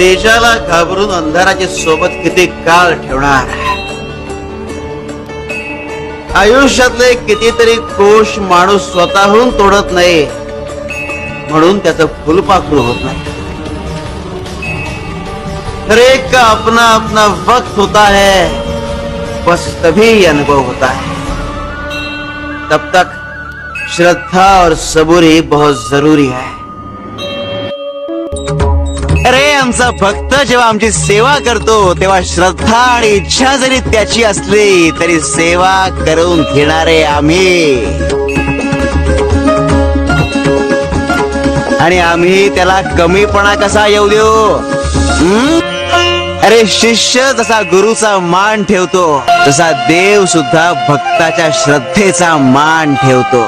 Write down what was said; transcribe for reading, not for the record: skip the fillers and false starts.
तेजाला घाबरून अंधाराच्या सोबत किती काळ ठेवणार. आयुष्यातले कितीतरी कोश माणूस स्वतःहून तोडत नाही, म्हणून त्याचं फुलपाखरू होत नाही. हर एक का अपना अपना वक्त होता है, बस तभी अनुभव होता है. तब तक श्रद्धा और सबूरी बहुत जरूरी है. अरे आमचा भक्त जेव्हा आमची सेवा करतो तेव्हा श्रद्धा आणि इच्छा जरी त्याची असली तरी सेवा करून घेणारे आम्ही, आणि आम्ही त्याला कमीपणा कसा येऊ देऊ. अरे शिष्य जसा गुरुचा मान ठेवतो तसा देव सुद्धा भक्ताच्या श्रद्धेचा मान ठेवतो.